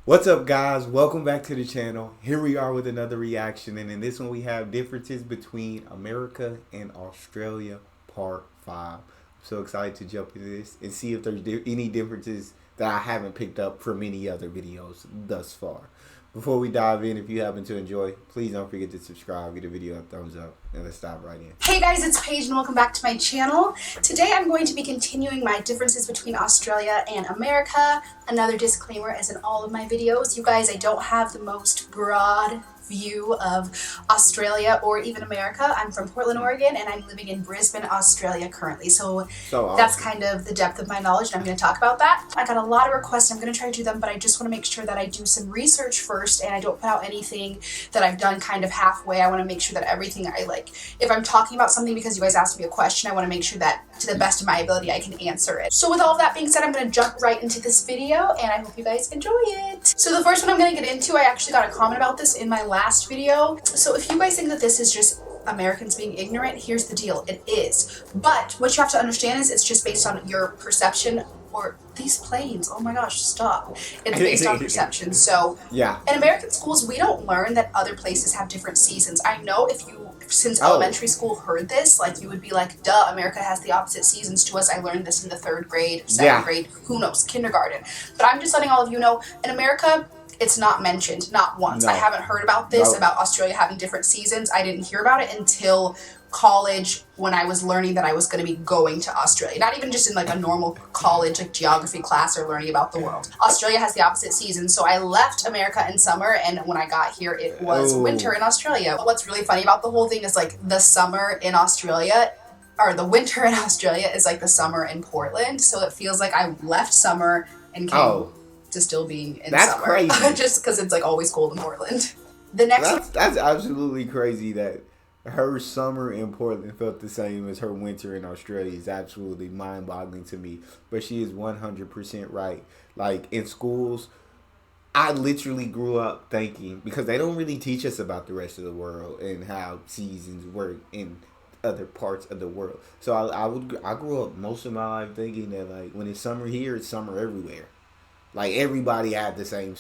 What's up, guys? Welcome back to the channel. Here we are with another reaction, and in this one we have differences between America and Australia part 5. I'm so excited to jump into this and see if there's any differences that I haven't picked up from any other videos thus far. Before we dive in, if you happen to enjoy, please don't forget to subscribe, give the video a thumbs up, and let's dive right in. Hey guys, it's Paige and welcome back to my channel. Today I'm going to be continuing my differences between Australia and America. Another disclaimer, as in all of my videos, you guys, I don't have the most broad view of Australia or even America. I'm from Portland, Oregon, and I'm living in Brisbane, Australia currently. So awesome. That's kind of the depth of my knowledge, and I'm going to talk about that. I got a lot of requests. I'm going to try to do them, but I just want to make sure that I do some research first, and I don't put out anything that I've done kind of halfway. I want to make sure that everything I like, if I'm talking about something because you guys asked me a question, I want to make sure that to the best of my ability I can answer it. So with all of that being said, I'm going to jump right into this video, and I hope you guys enjoy it. So the first one I'm going to get into, I actually got a comment about this in my last video. So if you guys think that this is just Americans being ignorant, here's the deal. It is. But what you have to understand is it's just based on your perception, or these planes, oh my gosh, stop. It's based on perception. So yeah, in American schools, we don't learn that other places have different seasons. I know if you, since elementary school, heard this, like you would be like, duh, America has the opposite seasons to us. I learned this in the 3rd grade, 2nd grade, who knows, kindergarten. But I'm just letting all of you know, in America, it's not mentioned, not once. No. I haven't heard about this, about Australia having different seasons. I didn't hear about it until college, when I was learning that I was going to be going to Australia. Not even just in like a normal college, like geography class or learning about the world. Australia has the opposite seasons, so I left America in summer, and when I got here, it was winter in Australia. What's really funny about the whole thing is like the summer in Australia, or the winter in Australia, is like the summer in Portland, so it feels like I left summer and came to still being in summer. Crazy. Just because it's like always cold in Portland. The next that's absolutely crazy that her summer in Portland felt the same as her winter in Australia. Is absolutely mind-boggling to me. But she is 100% right. Like in schools, I literally grew up thinking, because they don't really teach us about the rest of the world and how seasons work in other parts of the world. So I grew up most of my life thinking that like when it's summer here, it's summer everywhere. Like everybody had the same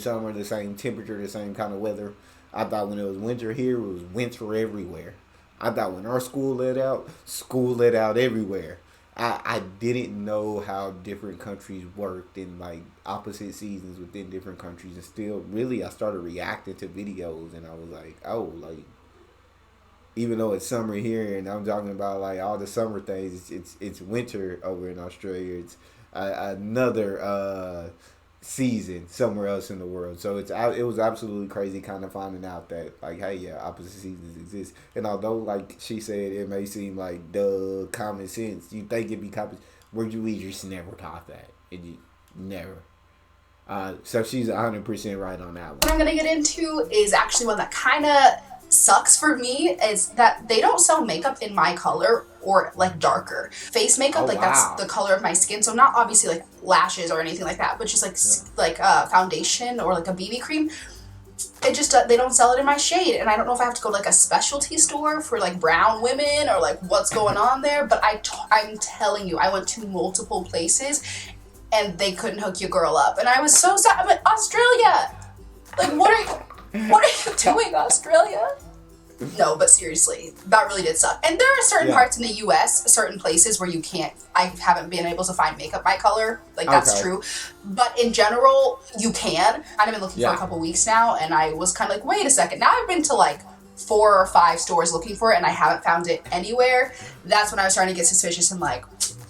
summer, the same temperature, the same kind of weather. I thought when it was winter here, it was winter everywhere. I thought when our school let out everywhere. I didn't know how different countries worked and like opposite seasons within different countries. And still, really, I started reacting to videos and I was like, oh, like, even though it's summer here and I'm talking about like all the summer things, it's winter over in Australia. It's another season somewhere else in the world. So it was absolutely crazy kind of finding out that like, hey, yeah, opposite seasons exist. And although like she said, it may seem like duh, common sense, you think it'd be common, where we just never taught that. Never. So she's 100% right on that one. What I'm gonna get into is actually one that kind of sucks for me, is that they don't sell makeup in my color or like darker face makeup. That's the color of my skin, so not obviously like lashes or anything like that, but just like foundation or like a BB cream. It just they don't sell it in my shade, and I don't know if I have to go to like a specialty store for like brown women or like what's going on there. But I'm telling you, I went to multiple places and they couldn't hook your girl up, and I was so sad. I'm like, Australia, like what are you doing, Australia? No, but seriously, that really did suck. And there are certain parts in the US, certain places where you can't, I haven't been able to find makeup my color. Like, that's true. But in general, you can. I've been looking for a couple weeks now, and I was kind of like, wait a second. Now I've been to like 4 or 5 stores looking for it, and I haven't found it anywhere. That's when I was starting to get suspicious and like,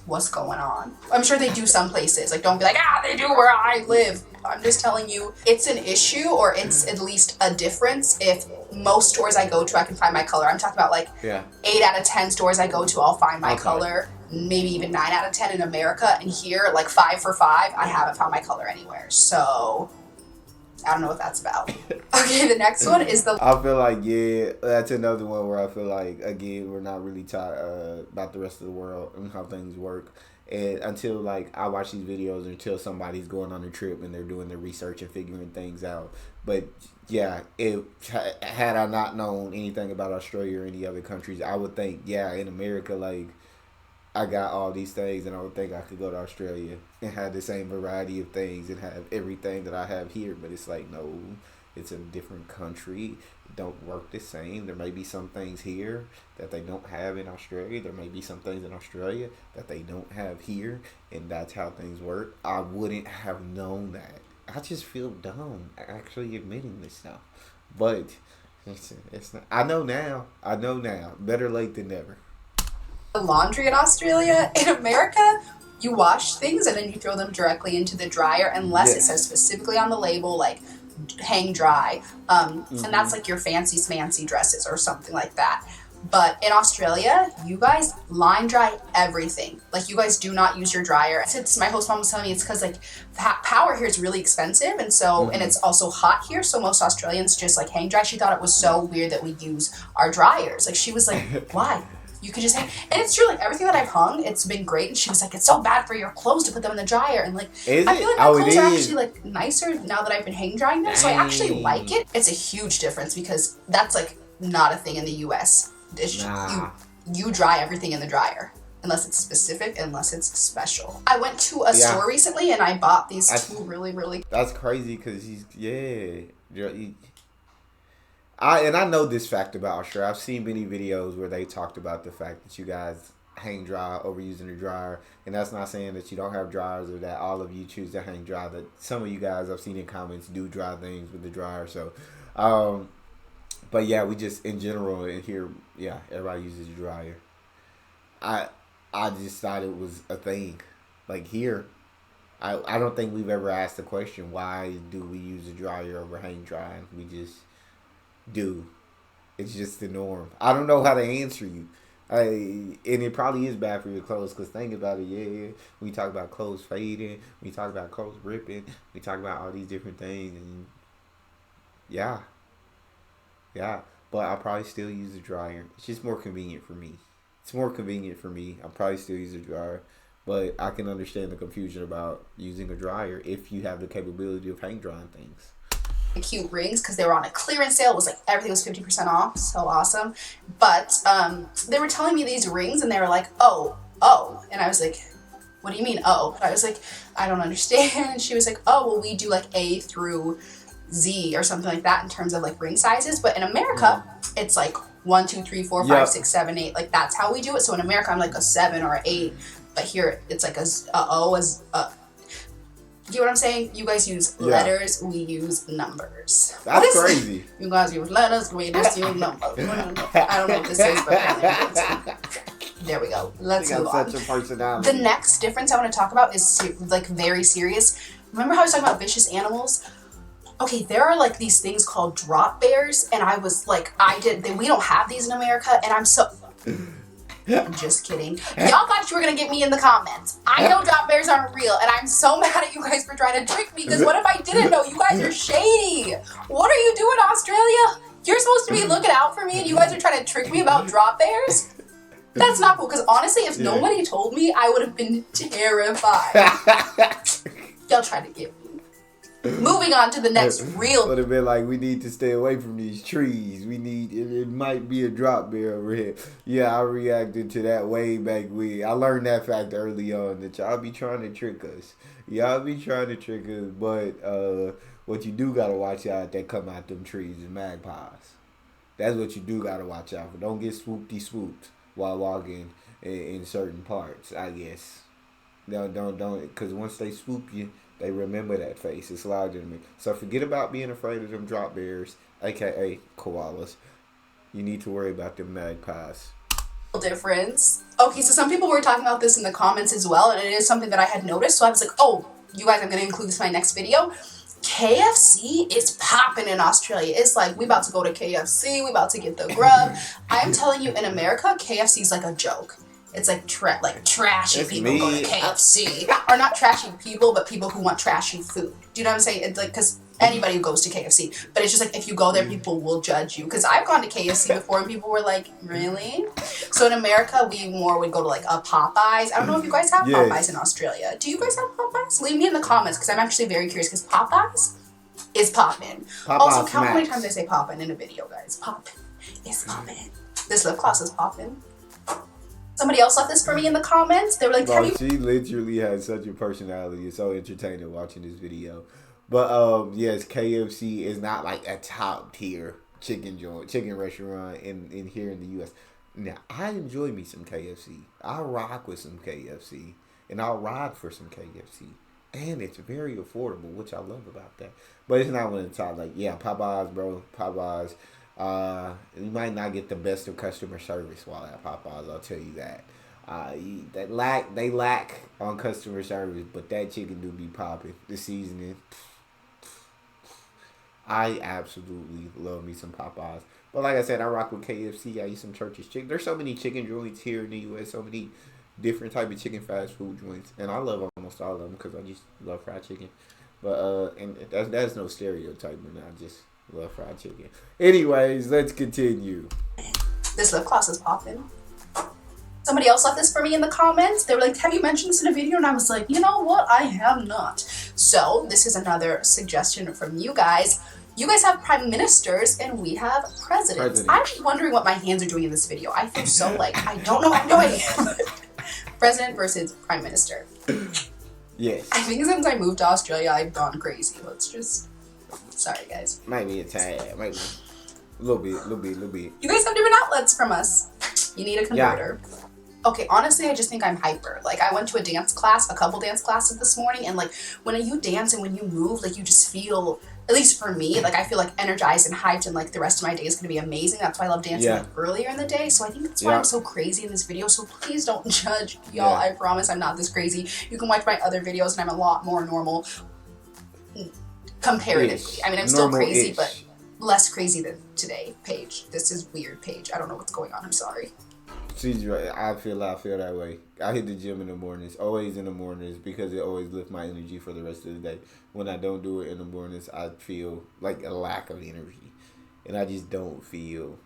what's going on? I'm sure they do some places. Like, don't be like, they do where I live. I'm just telling you, it's an issue, or it's at least a difference if most stores I go to, I can find my color. I'm talking about like 8 out of 10 stores I go to, I'll find my color. Maybe even 9 out of 10 in America. And here, like 5 for 5, I haven't found my color anywhere. So I don't know what that's about. Okay, the next one is I feel like, yeah, that's another one where I feel like, again, we're not really taught about the rest of the world and how things work. And until, like, I watch these videos until somebody's going on a trip and they're doing their research and figuring things out. But, yeah, had I not known anything about Australia or any other countries, I would think, yeah, in America, like, I got all these things and I don't think I could go to Australia and have the same variety of things and have everything that I have here. But it's like, no, it's a different country. It don't work the same. There may be some things here that they don't have in Australia. There may be some things in Australia that they don't have here. And that's how things work. I wouldn't have known that. I just feel dumb actually admitting this now. But it's not. I know now. I know now. Better late than never. Laundry in Australia. In America, you wash things and then you throw them directly into the dryer unless it says specifically on the label like hang dry. And that's like your fancy smancy dresses or something like that. But in Australia, you guys line dry everything. Like, you guys do not use your dryer. Since my host mom was telling me, it's because like power here is really expensive, and so and it's also hot here, so most Australians just like hang dry. She thought it was so weird that we use our dryers. Like, she was like, why? You could just hang. And it's true, like everything that I've hung, it's been great. And she was like, it's so bad for your clothes to put them in the dryer. And like, I feel like my clothes are actually like nicer now that I've been hang drying them. So I actually like it. It's a huge difference because that's like not a thing in the US. You dry everything in the dryer unless it's specific, unless it's special. I went to a store recently and I bought these two really. That's crazy because I know this fact about Australia. I've seen many videos where they talked about the fact that you guys hang dry over using the dryer, and that's not saying that you don't have dryers or that all of you choose to hang dry. That some of you guys I've seen in comments do dry things with the dryer. So, but yeah, we just in general in here, everybody uses a dryer. I just thought it was a thing. Like here, I don't think we've ever asked the question, why do we use a dryer over hang drying? We just do. It's just the norm. I don't know how to answer you. And it probably is bad for your clothes, because think about it, we talk about clothes fading, we talk about clothes ripping, we talk about all these different things, and yeah, but I'll probably still use a dryer. It's just more convenient for me. I'll probably still use a dryer, but I can understand the confusion about using a dryer if you have the capability of hang drying things. Cute rings because they were on a clearance sale. It was like everything was 50% off. So awesome. But they were telling me these rings and they were like, oh. And I was like, what do you mean, oh? I was like, I don't understand. And she was like, oh, well, we do like A through Z or something like that in terms of like ring sizes. But in America, it's like 1, 2, 3, 4, 5, 6, 7, 8. Like, that's how we do it. So in America, I'm like a 7 or 8. But here, it's like a O as a. You know what I'm saying? You guys use letters, we use numbers. That's crazy. You guys use letters, we just use numbers. I don't know what this is, but there we go. Let's move on. Such a personality. The next difference I want to talk about is like very serious. Remember how I was talking about vicious animals? Okay, there are like these things called drop bears, and I was like, we don't have these in America, and I'm so. I'm just kidding. Y'all thought you were gonna get me in the comments. I know drop bears aren't real, and I'm so mad at you guys for trying to trick me, because what if I didn't know? You guys are shady. What are you doing, Australia? You're supposed to be looking out for me, and you guys are trying to trick me about drop bears? That's not cool, because honestly, if nobody told me, I would have been terrified. Y'all tried to get me. Moving on to the next real. Would have been like, we need to stay away from these trees. It might be a drop bear over here. Yeah, I reacted to that way back when. I learned that fact early on, that y'all be trying to trick us. But what you do gotta watch out that come out them trees is magpies. That's what you do gotta watch out for. Don't get swooped while walking in certain parts, I guess. Don't, because once they swoop you, they remember that face. It's legitimate. So forget about being afraid of them drop bears, aka koalas. You need to worry about them magpies. Difference. Okay, so some people were talking about this in the comments as well, and it is something that I had noticed. So I was like, oh, you guys, I'm going to include this in my next video. KFC is popping in Australia. It's like, we about to go to KFC. We about to get the grub. I'm telling you, in America, KFC is like a joke. It's like trashy people go to KFC. Or not trashy people, but people who want trashy food. Do you know what I'm saying? It's like, because anybody who goes to KFC. But it's just like, if you go there, people will judge you. Because I've gone to KFC before and people were like, really? So in America, we more would go to like a Popeyes. I don't know if you guys have Popeyes in Australia. Do you guys have Popeyes? Leave me in the comments, because I'm actually very curious, because Popeyes is poppin'. Also, count how many times I say poppin' in a video, guys. Poppin'. It's poppin'. This lip gloss is poppin'. Somebody else left this for me in the comments. They were like, bro, she literally has such a personality. It's so entertaining watching this video. But yes, KFC is not like a top tier chicken restaurant in here in the U.S. Now, I enjoy me some KFC. I rock with some KFC. And I'll ride for some KFC. And it's very affordable, which I love about that. But it's not one of the top, like, yeah, Popeyes, bro. Popeyes. You might not get the best of customer service while at Popeyes, I'll tell you that. They lack on customer service, but that chicken do be popping. The seasoning. I absolutely love me some Popeyes. But like I said, I rock with KFC. I eat some Church's chicken. There's so many chicken joints here in the U.S. So many different type of chicken fast food joints. And I love almost all of them because I just love fried chicken. But and that's no stereotype, but I just love fried chicken. Anyways, let's continue. This lip gloss is popping. Somebody else left this for me in the comments. They were like, have you mentioned this in a video? And I was like, you know what? I have not. So this is another suggestion from you guys. You guys have prime ministers and we have presidents. I'm wondering what my hands are doing in this video. I feel so like, I don't know what I'm doing. President versus prime minister. Yes. I think since I moved to Australia, I've gone crazy. Let's just, sorry guys. Might be a tad, maybe. A little bit. You guys have different outlets from us. You need a converter. Yeah. Okay, honestly, I just think I'm hyper. Like, I went to a couple dance classes this morning, and like, when you dance and when you move, like, you just feel, at least for me, like, I feel like energized and hyped, and like, the rest of my day is gonna be amazing. That's why I love dancing like earlier in the day. So I think that's why I'm so crazy in this video. So please don't judge, y'all. I promise I'm not this crazy. You can watch my other videos, and I'm a lot more normal comparatively. I mean, I'm still crazy, but less crazy than today, Paige. This is weird, Paige. I don't know what's going on. I'm sorry. She's right. I feel that way. I hit the gym in the mornings, always in the mornings, because it always lifts my energy for the rest of the day. When I don't do it in the mornings, I feel like a lack of energy, and I just don't feel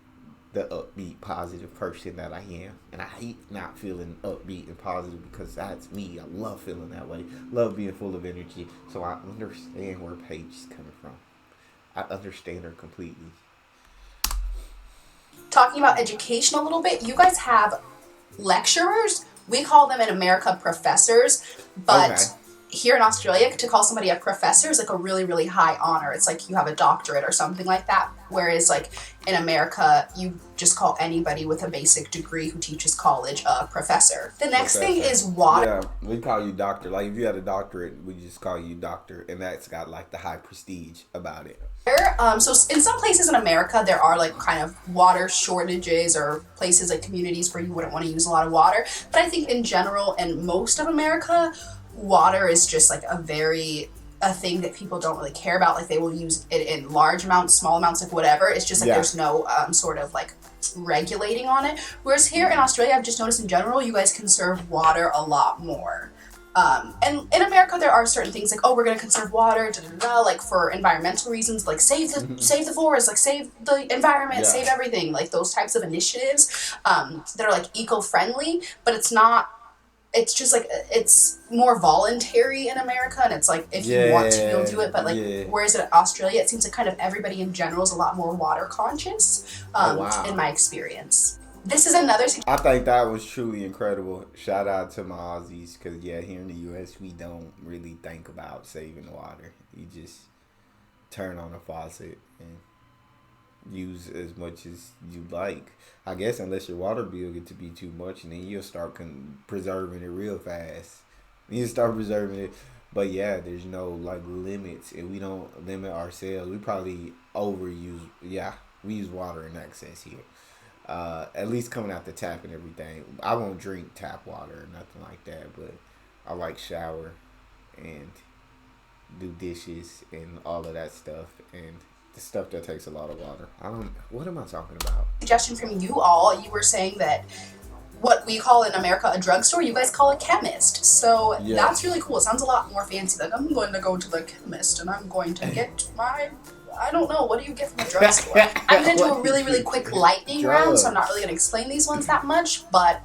the upbeat, positive person that I am. And I hate not feeling upbeat and positive because that's me. I love feeling that way. Love being full of energy. So I understand where Paige is coming from. I understand her completely. Talking about education a little bit, you guys have lecturers. We call them in America professors, but here in Australia, to call somebody a professor is like a really, really high honor. It's like you have a doctorate or something like that. Whereas like in America, you just call anybody with a basic degree who teaches college a professor. The next thing is water. Yeah, we call you doctor. Like if you had a doctorate, we just call you doctor, and that's got like the high prestige about it. So in some places in America, there are like kind of water shortages or places like communities where you wouldn't want to use a lot of water. But I think in general, in most of America, water is just like a thing that people don't really care about. Like they will use it in large amounts, small amounts, like whatever. It's just like there's no sort of like regulating on it. Whereas here in Australia, I've just noticed in general, you guys conserve water a lot more. And in America, there are certain things like, oh, we're going to conserve water, like for environmental reasons, like save the forest, like save the environment, save everything, like those types of initiatives that are like eco-friendly, but it's just like, it's more voluntary in America, and it's like, if you want to, you'll do it, but like, whereas in Australia, it seems like kind of everybody in general is a lot more water conscious, in my experience. This is another I think that was truly incredible. Shout out to my Aussies, because here in the U.S. we don't really think about saving water. You just turn on a faucet and use as much as you like. I guess unless your water bill gets to be too much, and then you'll start preserving it real fast. You start preserving it. But yeah, there's no like limits, and we don't limit ourselves. We probably overuse. We use water in excess here. At least coming out the tap and everything. I won't drink tap water or nothing like that, but I like shower and do dishes and all of that stuff, and the stuff that takes a lot of water. What am I talking about? Suggestion from you all. You were saying that what we call in America a drugstore, you guys call a chemist. So that's really cool. It sounds a lot more fancy. Like, I'm going to go to the chemist and I'm going to get my... I don't know. What do you get from a drugstore? I'm going to do a really, really quick lightning round, so I'm not really going to explain these ones that much, but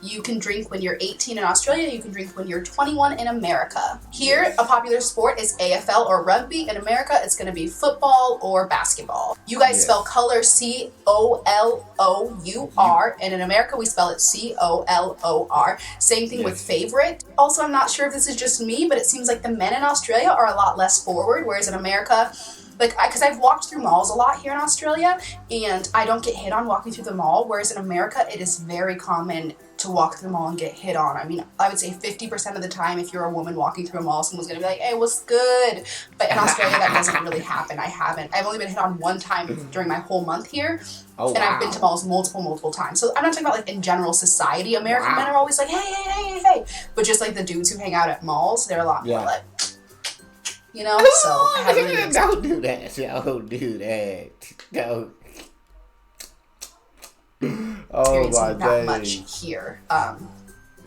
You can drink when you're 18 in Australia. You can drink when you're 21 in America. Here, a popular sport is AFL or rugby. In America, it's going to be football or basketball. You guys spell color C-O-L-O-U-R, and in America, we spell it C-O-L-O-R. Same thing with favorite. Also, I'm not sure if this is just me, but it seems like the men in Australia are a lot less forward, whereas in America, like, because I've walked through malls a lot here in Australia, and I don't get hit on walking through the mall, whereas in America, it is very common to walk through the mall and get hit on. I mean, I would say 50% of the time, if you're a woman walking through a mall, someone's gonna be like, hey, what's good? But in Australia, that doesn't really happen. I've only been hit on one time during my whole month here. And I've been to malls multiple times. So I'm not talking about like in general society. American men are always like, hey. But just like the dudes who hang out at malls, they're a lot more like, you know? So I have really good Don't do that. Don't do that. Don't. Experiencing that much here,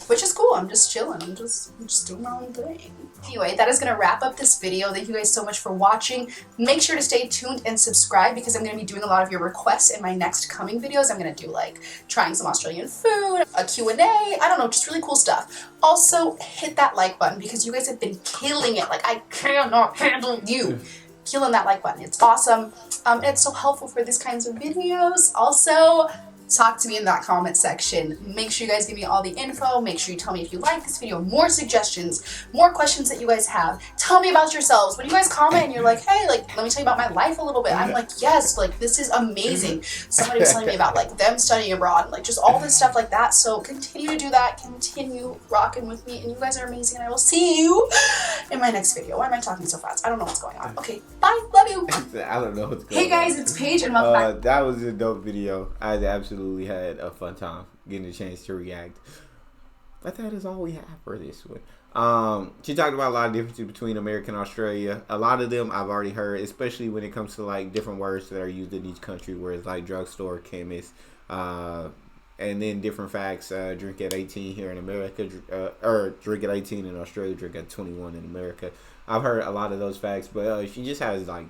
which is cool. I'm just chilling. I'm just doing my own thing. Anyway, that is going to wrap up this video. Thank you guys so much for watching. Make sure to stay tuned and subscribe because I'm going to be doing a lot of your requests in my next coming videos. I'm going to do like trying some Australian food, a Q&A, I don't know, just really cool stuff. Also, hit that like button because you guys have been killing it. Like, I cannot handle you. Killing that like button. It's awesome. And it's so helpful for these kinds of videos. Also, talk to me in that comment section. Make sure you guys give me all the info. Make sure you tell me if you like this video. More suggestions, more questions that you guys have. Tell me about yourselves. When you guys comment and you're like, hey, like, let me tell you about my life a little bit. I'm like, yes, like, this is amazing. Somebody was telling me about, like, them studying abroad and, like, just all this stuff like that. So continue to do that. Continue rocking with me. And you guys are amazing. And I will see you in my next video. Why am I talking so fast? I don't know what's going on. Okay, bye. Love you. I don't know what's going on. Hey, guys, it's Paige, and welcome back. That was a dope video. I absolutely had a fun time getting a chance to react. But that is all we have for this one. She talked about a lot of differences between America and Australia. A lot of them I've already heard, especially when it comes to like different words that are used in each country, where it's like drugstore, chemist, and then different facts. Drink at 18 here in America, or drink at 18 in Australia, drink at 21 in America. I've heard a lot of those facts, but she just has like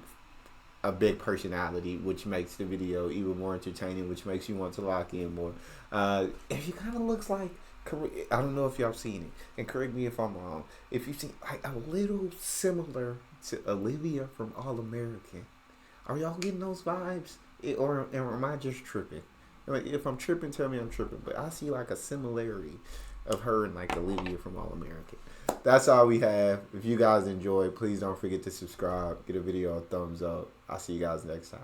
a big personality, which makes the video even more entertaining, which makes you want to lock in more. She kind of looks like, I don't know if y'all seen it, and correct me if I'm wrong, if you see like a little similar to Olivia from All American. Are y'all getting those vibes? Or am I just tripping? Like, if I'm tripping, tell me I'm tripping, but I see like a similarity of her and like Olivia from All American. That's all we have. If you guys enjoyed, please don't forget to subscribe. Get a video a thumbs up. I'll see you guys next time.